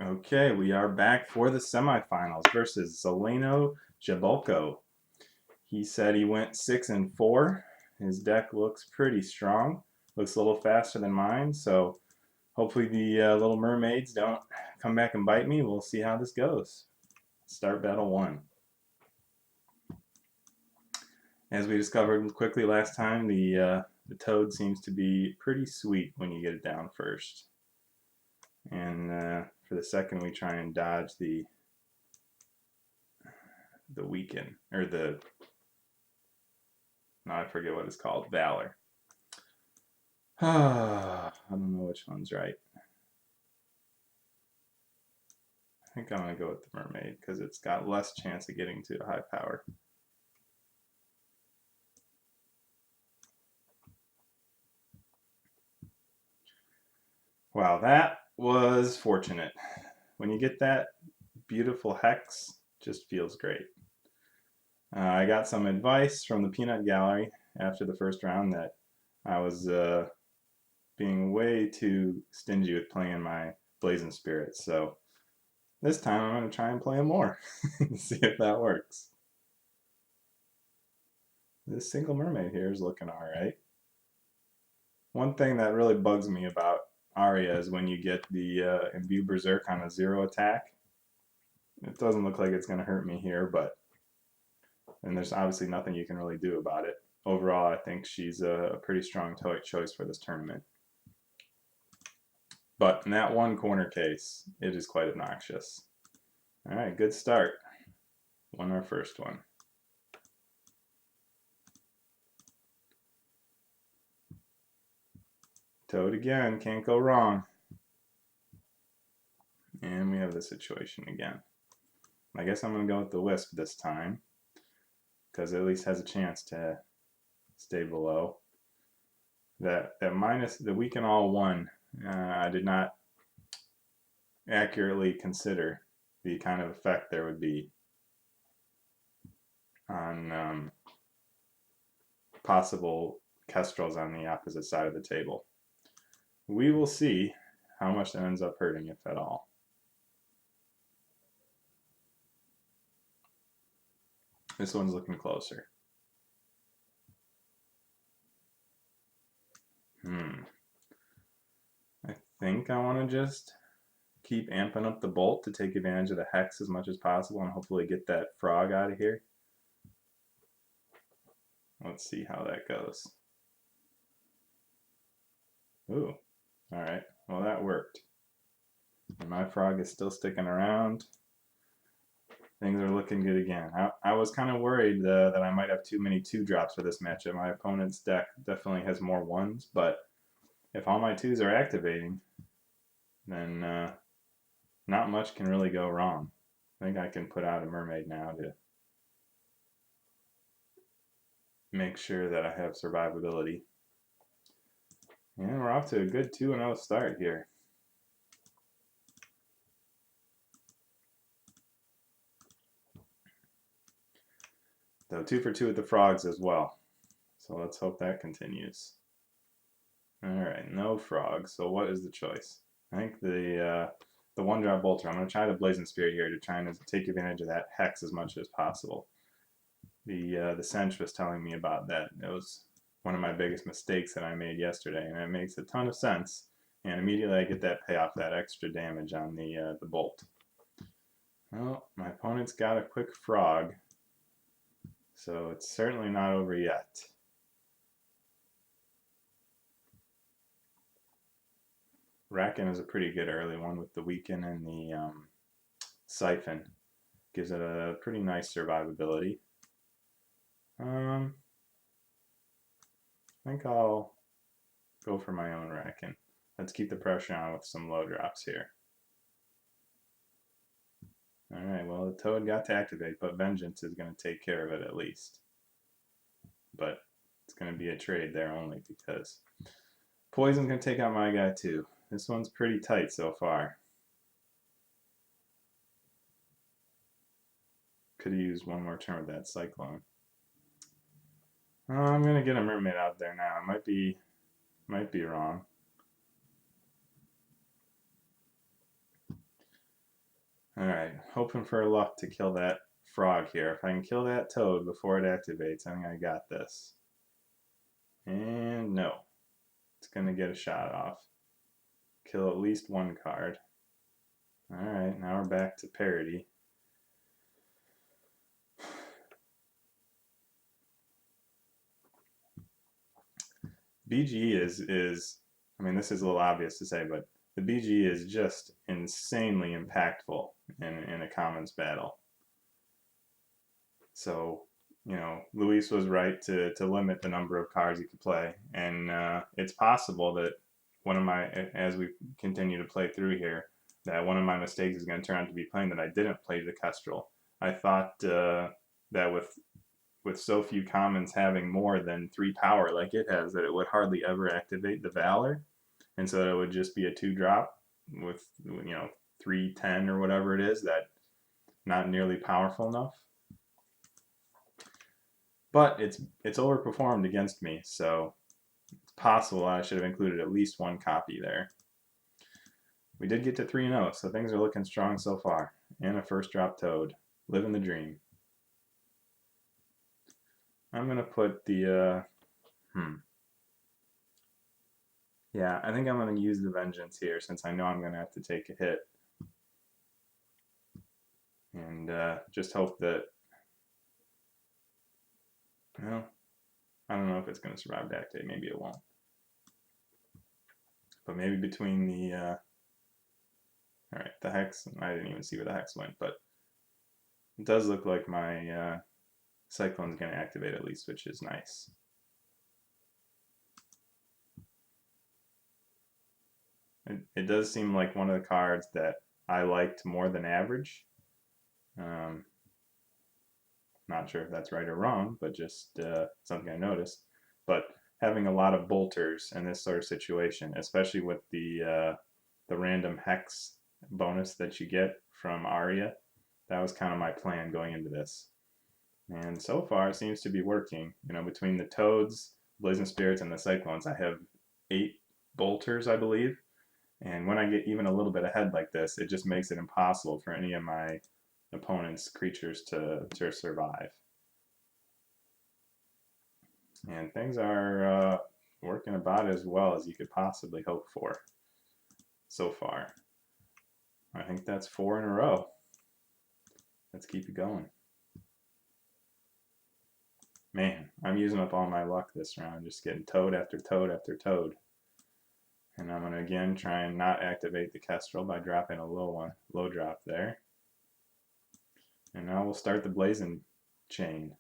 Okay, we are back for the semifinals versus ZELENOjabolko. He said he went 6-4. His deck looks pretty strong. Looks a little faster than mine, so hopefully the little mermaids don't come back and bite me. We'll see how this goes. Start battle one. As we discovered quickly last time, the toad seems to be pretty sweet when you get it down first. And for the second, we try and dodge the weaken, or the, no, I forget what it's called, Valor. I don't know which one's right. I think I'm going to go with the mermaid because it's got less chance of getting to a high power. Wow, that was fortunate. When you get that beautiful hex, just feels great. I got some advice from the peanut gallery after the first round that I was being way too stingy with playing my Blazing Spirits, so this time I'm going to try and play them more. See if that works. This single mermaid here is looking alright. One thing that really bugs me about Arya is when you get the Imbue Berserk on a 0 attack. It doesn't look like it's going to hurt me here, and there's obviously nothing you can really do about it. Overall, I think she's a pretty strong choice for this tournament. But in that one corner case, it is quite obnoxious. Alright, good start. Won our first one. Toad again, can't go wrong. And we have the situation again. I guess I'm going to go with the Wisp this time, because it at least has a chance to stay below. That minus, the weaken all one, I did not accurately consider the kind of effect there would be on possible Kestrels on the opposite side of the table. We will see how much that ends up hurting, if at all. This one's looking closer. I think I want to just keep amping up the bolt to take advantage of the hex as much as possible and hopefully get that frog out of here. Let's see how that goes. Ooh, alright, well that worked. And my frog is still sticking around. Things are looking good again. I was kind of worried that I might have too many 2-drops for this matchup. My opponent's deck definitely has more 1s, but if all my 2s are activating, then not much can really go wrong. I think I can put out a mermaid now to make sure that I have survivability. And we're off to a good 2-0 start here. So 2 for 2 with the frogs as well. So let's hope that continues. Alright, no frogs. So what is the choice? I think the 1-drop bolter. I'm going to try the Blazing Spirit here to try and take advantage of that hex as much as possible. The Sench was telling me about that. It was one of my biggest mistakes that I made yesterday, and it makes a ton of sense. And immediately I get that payoff, that extra damage on the bolt. Well, my opponent's got a quick frog, so it's certainly not over yet. Racken is a pretty good early one with the weaken and the siphon. Gives it a pretty nice survivability. I think I'll go for my own Racken. Let's keep the pressure on with some low drops here. Alright, well the Toad got to activate, but Vengeance is going to take care of it at least. But it's going to be a trade there only because Poison's going to take out my guy too. This one's pretty tight so far. Could have used one more turn with that Cyclone. I'm going to get a Mermaid out there now. It might be wrong. Alright, hoping for luck to kill that frog here. If I can kill that toad before it activates, I think I got this. And no. It's going to get a shot off. Kill at least one card. Alright, now we're back to parity. BG is, I mean, this is a little obvious to say, but the BG is just insanely impactful in a commons battle. So, you know, Luis was right to limit the number of cards you could play, and it's possible that one of my, as we continue to play through here, that one of my mistakes is going to turn out to be playing that I didn't play the Kestrel. I thought that with so few commons having more than 3 power like it has, that it would hardly ever activate the Valor, and so it would just be a 2-drop with, you know, 3/10 or whatever it is, that not nearly powerful enough. But it's overperformed against me, so it's possible I should have included at least one copy there. We did get to 3-0, so things are looking strong so far. And a first drop toad. Living the dream. I'm going to put the, yeah, I think I'm going to use the Vengeance here since I know I'm going to have to take a hit. And just hope that, well, I don't know if it's going to survive deck day. Maybe it won't. But maybe between the, alright, the Hex, I didn't even see where the Hex went, but it does look like my Cyclone's going to activate at least, which is nice. It does seem like one of the cards that I liked more than average. Not sure if that's right or wrong, but just something I noticed. But having a lot of bolters in this sort of situation, especially with the random Hex bonus that you get from Arya, that was kind of my plan going into this. And so far, it seems to be working. You know, between the Toads, Blazing Spirits, and the Cyclones, I have 8 bolters, I believe. And when I get even a little bit ahead like this, it just makes it impossible for any of my opponent's creatures to survive. And things are working about as well as you could possibly hope for so far. I think that's 4 in a row. Let's keep it going. Man, I'm using up all my luck this round, just getting toad after toad after toad. And I'm going to again try and not activate the Kestrel by dropping a low drop there. And now we'll start the Blazing chain.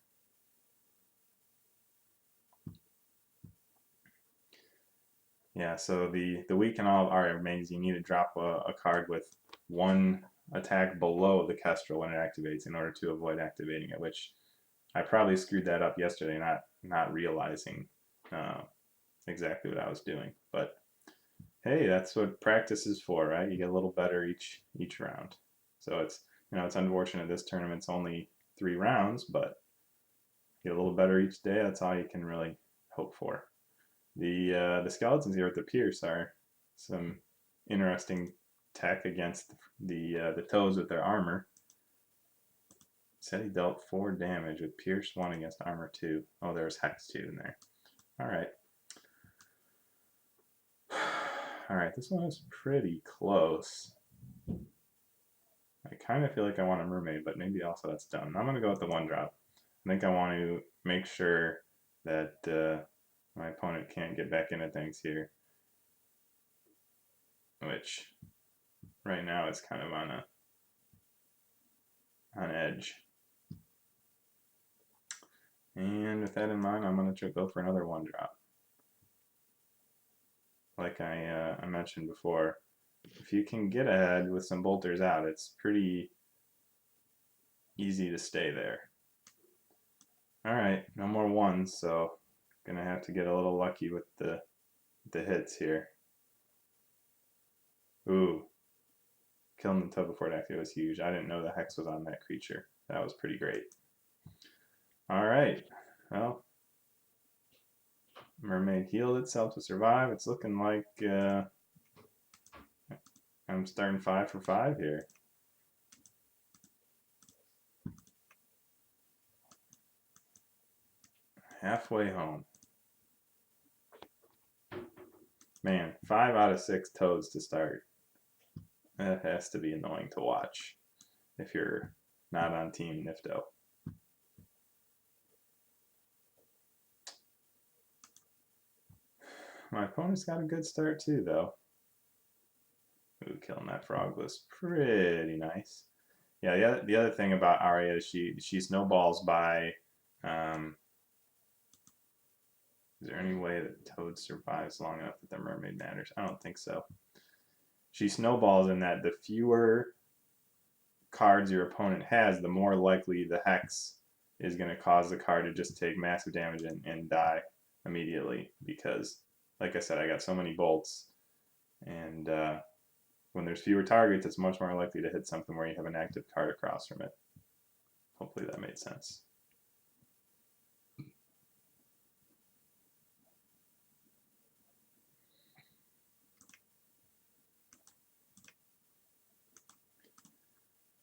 Yeah, so the weak in all of Arya means you need to drop a card with 1 attack below the Kestrel when it activates in order to avoid activating it, which I probably screwed that up yesterday, not realizing exactly what I was doing. But hey, that's what practice is for, right? You get a little better each round. So it's, you know, it's unfortunate this tournament's only 3 rounds, but get a little better each day. That's all you can really hope for. The skeletons here with the Pierce are some interesting tech against the toes with their armor. Said he dealt 4 damage with Pierce 1 against armor 2. Oh, there's Hex 2 in there. Alright. Alright, this one is pretty close. I kind of feel like I want a mermaid, but maybe also that's dumb. I'm going to go with the 1-drop. I think I want to make sure that my opponent can't get back into things here. Which, right now, it's kind of on edge. And with that in mind, I'm going to go for another 1-drop. Like I mentioned before, if you can get ahead with some bolters out, it's pretty easy to stay there. Alright, no more 1s, so gonna have to get a little lucky with the hits here. Ooh. Killing the toad before it activated was huge. I didn't know the Hex was on that creature. That was pretty great. Alright, well, Mermaid healed itself to survive. It's looking like I'm starting 5 for 5 here. halfway home. Man, 5 out of 6 toads to start. That has to be annoying to watch if you're not on Team Nifto. My opponent's got a good start too, though. Ooh, killing that frog was pretty nice. Yeah, the other thing about Arya is she snowballs by. Is there any way that Toad survives long enough that the mermaid matters? I don't think so. She snowballs in that the fewer cards your opponent has, the more likely the hex is going to cause the card to just take massive damage and die immediately. Because, like I said, I got so many bolts, and when there's fewer targets, it's much more likely to hit something where you have an active card across from it. Hopefully that made sense.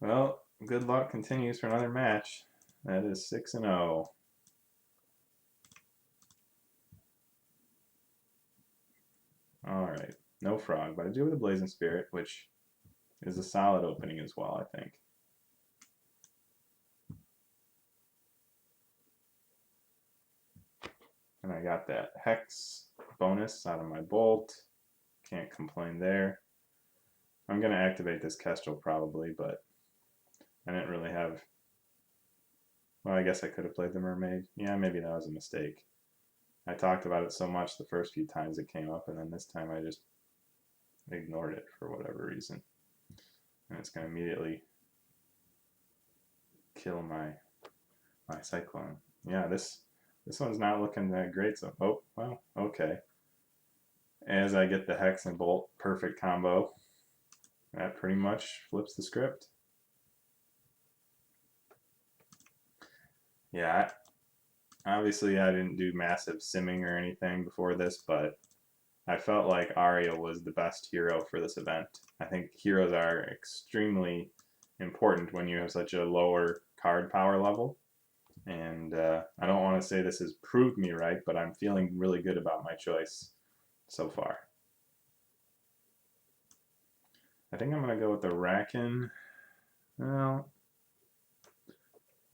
Well, good luck continues for another match. That is 6-0. Alright, no frog, but I do have the Blazing Spirit, which is a solid opening as well, I think. And I got that Hex bonus out of my Bolt. Can't complain there. I'm going to activate this Kestrel probably, but I didn't really have... Well, I guess I could have played the Mermaid. Yeah, maybe that was a mistake. I talked about it so much the first few times it came up, and then this time I just ignored it for whatever reason. And it's going to immediately kill my Cyclone. Yeah, this one's not looking that great, so... Oh, well, okay. As I get the Hex and Bolt perfect combo, that pretty much flips the script. Yeah, obviously I didn't do massive simming or anything before this, but I felt like Arya was the best hero for this event. I think heroes are extremely important when you have such a lower card power level. And I don't want to say this has proved me right, but I'm feeling really good about my choice so far. I think I'm going to go with the Racken. Well,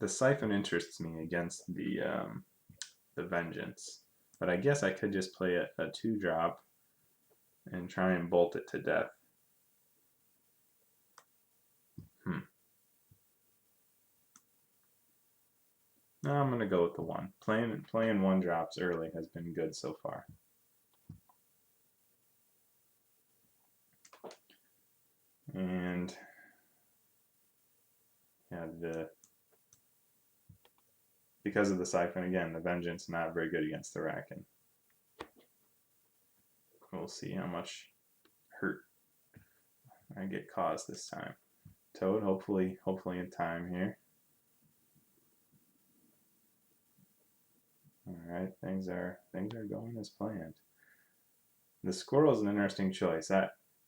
the Siphon interests me against the Vengeance. But I guess I could just play a 2-drop and try and bolt it to death. No, I'm going to go with the 1. Playing 1-drops early has been good so far. And yeah, because of the Siphon, again, the Vengeance not very good against the Racken. We'll see how much hurt I get caused this time. Toad, hopefully in time here. Alright, things are going as planned. The Squirrel is an interesting choice.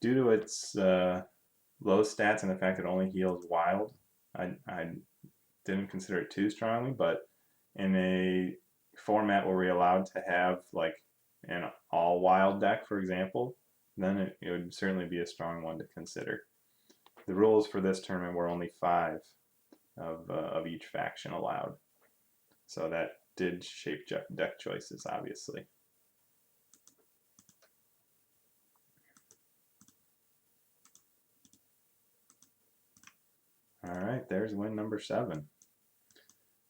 Due to its low stats and the fact it only heals wild, I didn't consider it too strongly, but in a format where we're allowed to have like an all wild deck, for example, then it would certainly be a strong one to consider. The rules for this tournament were only 5 of each faction allowed, so that did shape deck choices, obviously. Alright, there's win number 7.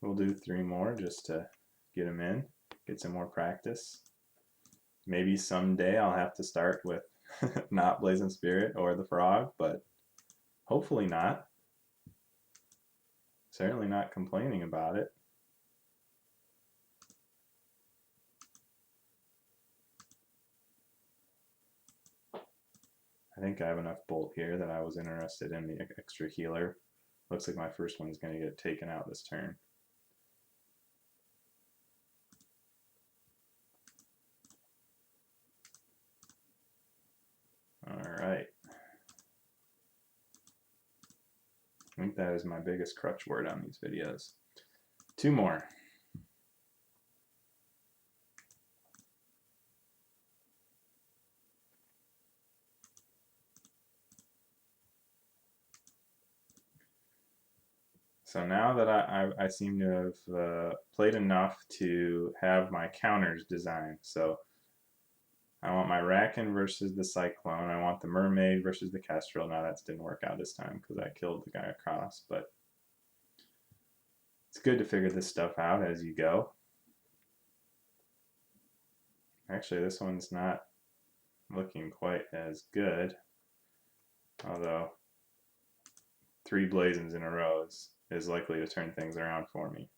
We'll do 3 more just to get them in, get some more practice. Maybe someday I'll have to start with not Blazing Spirit or the Frog, but hopefully not. Certainly not complaining about it. I think I have enough Bolt here that I was interested in the extra healer. Looks like my first one's going to get taken out this turn. Alright. I think that is my biggest crutch word on these videos. 2 more. So now that I seem to have played enough to have my counters designed. So I want my Racken versus the Cyclone. I want the Mermaid versus the Kestrel. Now that didn't work out this time because I killed the guy across, but it's good to figure this stuff out as you go. Actually, this one's not looking quite as good, although 3 Blazons in a row is likely to turn things around for me.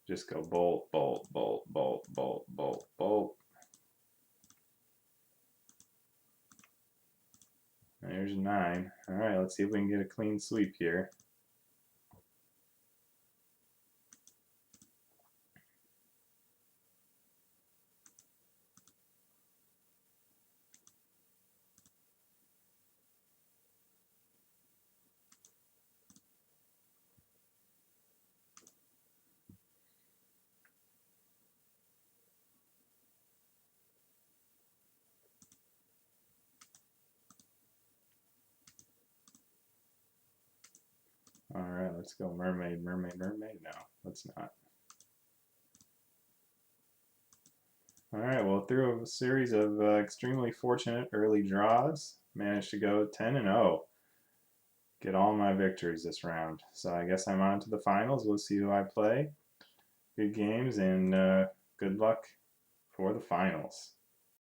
Just go bolt, bolt, bolt, bolt, bolt, bolt, bolt. There's 9. Alright, let's see if we can get a clean sweep here. Alright, let's go Mermaid, Mermaid, Mermaid. No, let's not. Alright, well, through a series of extremely fortunate early draws, managed to go 10-0. Get all my victories this round. So I guess I'm on to the finals. We'll see who I play. Good games and good luck for the finals.